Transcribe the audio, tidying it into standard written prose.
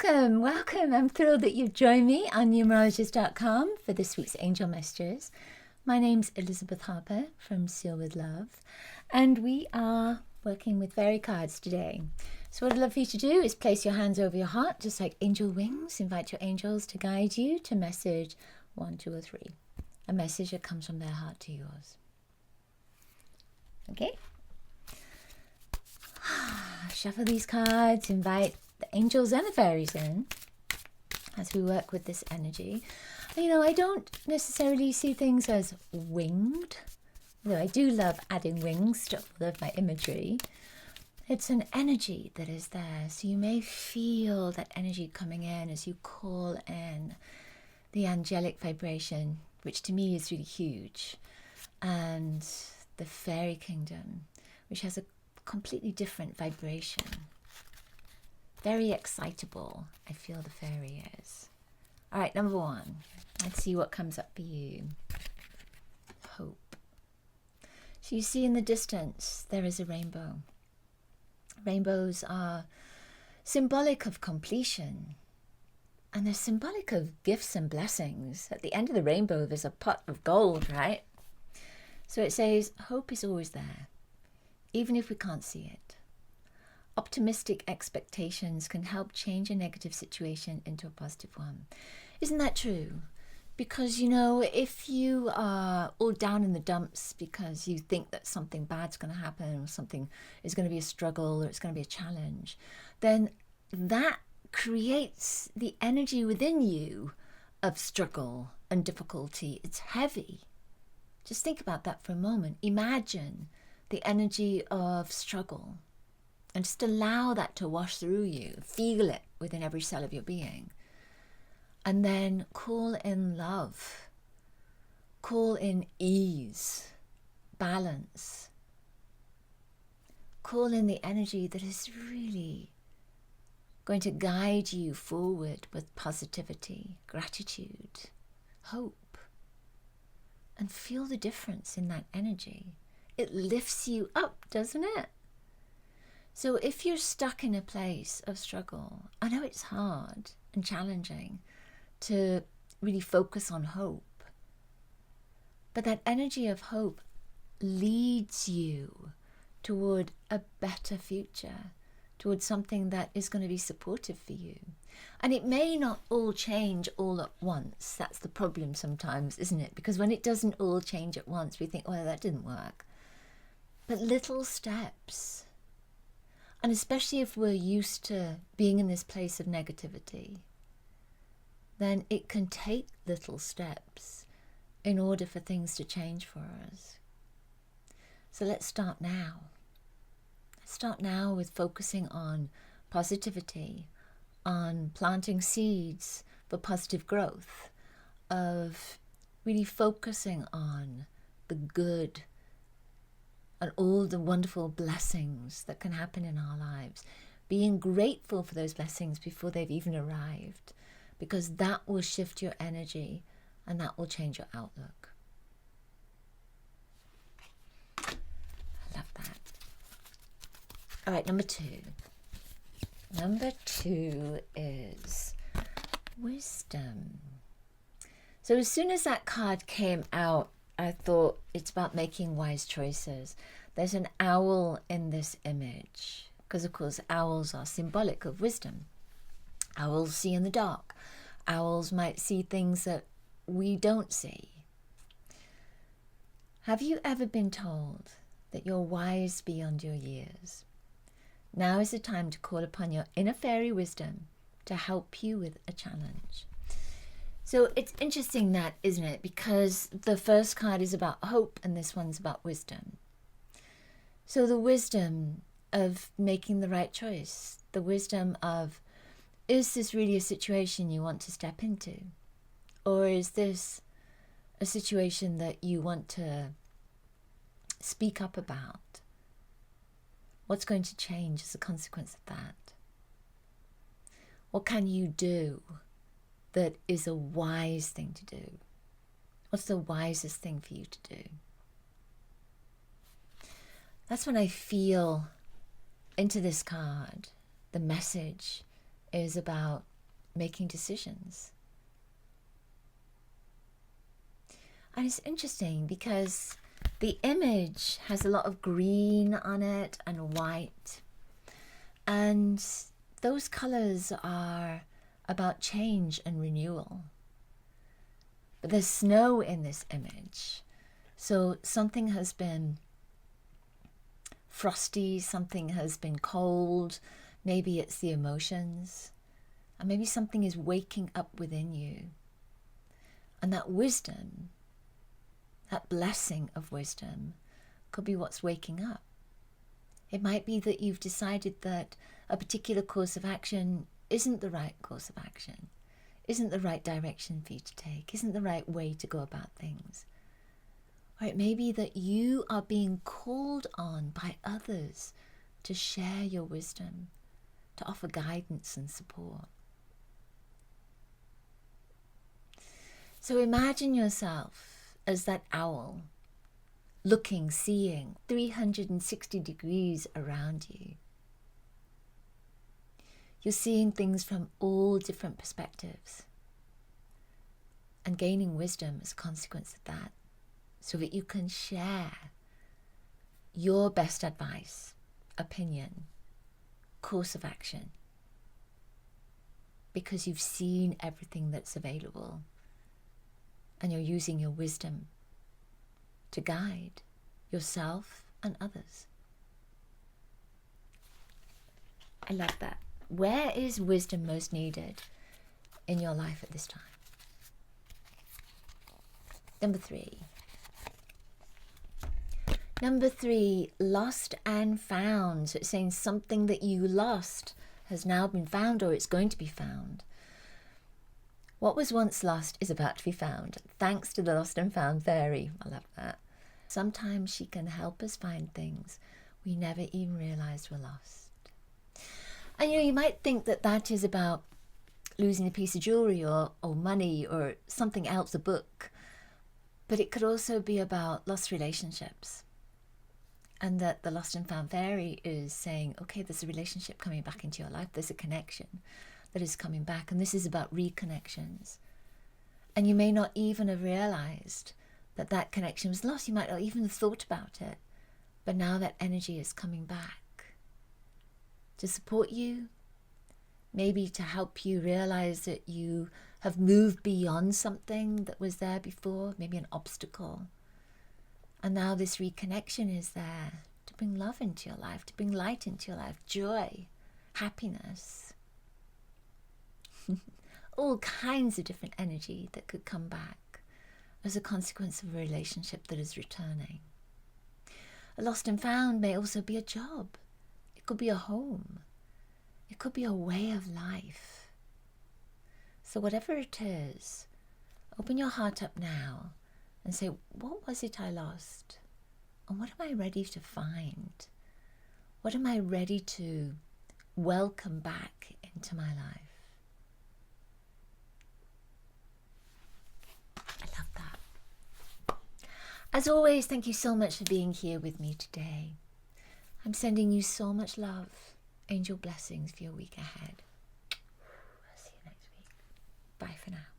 Welcome. I'm thrilled that you've joined me on numerologist.com for this week's angel messages. My name's Elizabeth Harper from Seal with Love, and we are working with fairy cards today. So what I'd love for you to do is place your hands over your heart, just like angel wings. Invite your angels to guide you to message 1, 2, or 3. A message that comes from their heart to yours. Okay? Shuffle these cards, invite the angels and the fairies in as we work with this energy. You know, I don't necessarily see things as winged, though I do love adding wings to all of my imagery. It's an energy that is there, so you may feel that energy coming in as you call in the angelic vibration, which to me is really huge, and the fairy kingdom, which has a completely different vibration. Very excitable, I feel the fairy is. All right, number 1. Let's see what comes up for you. Hope. So you see in the distance, there is a rainbow. Rainbows are symbolic of completion. And they're symbolic of gifts and blessings. At the end of the rainbow, there's a pot of gold, right? So it says, hope is always there, even if we can't see it. Optimistic expectations can help change a negative situation into a positive one. Isn't that true? Because, you know, if you are all down in the dumps because you think that something bad's going to happen, or something is going to be a struggle, or it's going to be a challenge, then that creates the energy within you of struggle and difficulty. It's heavy. Just think about that for a moment. Imagine the energy of struggle. And just allow that to wash through you. Feel it within every cell of your being. And then call in love. Call in ease, balance. Call in the energy that is really going to guide you forward with positivity, gratitude, hope. And feel the difference in that energy. It lifts you up, doesn't it? So if you're stuck in a place of struggle, I know it's hard and challenging to really focus on hope, but that energy of hope leads you toward a better future, toward something that is going to be supportive for you. And it may not all change all at once. That's the problem sometimes, isn't it? Because when it doesn't all change at once, we think, well, that didn't work. But little steps. And especially if we're used to being in this place of negativity, then it can take little steps in order for things to change for us. So let's start now. Let's start now with focusing on positivity, on planting seeds for positive growth, of really focusing on the good and all the wonderful blessings that can happen in our lives. Being grateful for those blessings before they've even arrived, because that will shift your energy and that will change your outlook. I love that. All right, number 2. Number 2 is wisdom. So as soon as that card came out, I thought it's about making wise choices. There's an owl in this image because, of course, owls are symbolic of wisdom. Owls see in the dark. Owls might see things that we don't see. Have you ever been told that you're wise beyond your years? Now is the time to call upon your inner fairy wisdom to help you with a challenge. So it's interesting that, isn't it? Because the first card is about hope and this one's about wisdom. So the wisdom of making the right choice, the wisdom of, is this really a situation you want to step into? Or is this a situation that you want to speak up about? What's going to change as a consequence of that? What can you do that is a wise thing to do? What's the wisest thing for you to do? That's when I feel into this card. The message is about making decisions. And it's interesting because the image has a lot of green on it and white. And those colors are about change and renewal. But there's snow in this image. So something has been frosty, something has been cold. Maybe it's the emotions. And maybe something is waking up within you. And that wisdom, that blessing of wisdom, could be what's waking up. It might be that you've decided that a particular course of action isn't the right course of action, isn't the right direction for you to take, isn't the right way to go about things. Or it may be that you are being called on by others to share your wisdom, to offer guidance and support. So imagine yourself as that owl, looking, seeing 360 degrees around you. You're seeing things from all different perspectives and gaining wisdom as a consequence of that, so that you can share your best advice, opinion, course of action, because you've seen everything that's available and you're using your wisdom to guide yourself and others. I love that. Where is wisdom most needed in your life at this time? Number three, lost and found. So it's saying something that you lost has now been found, or it's going to be found. What was once lost is about to be found, thanks to the lost and found fairy. I love that. Sometimes she can help us find things we never even realized were lost. And you might think that that is about losing a piece of jewelry or money or something else, a book. But it could also be about lost relationships. And that the lost and found fairy is saying, okay, there's a relationship coming back into your life. There's a connection that is coming back. And this is about reconnections. And you may not even have realized that that connection was lost. You might not even have thought about it. But now that energy is coming back to support you, maybe to help you realize that you have moved beyond something that was there before, maybe an obstacle. And now this reconnection is there to bring love into your life, to bring light into your life, joy, happiness. All kinds of different energy that could come back as a consequence of a relationship that is returning. A lost and found may also be a job. It could be a home. It could be a way of life. So whatever it is, open your heart up now and say, what was it I lost? And what am I ready to find? What am I ready to welcome back into my life? I love that. As always, thank you so much for being here with me today. I'm sending you so much love, angel blessings for your week ahead. I'll see you next week. Bye for now.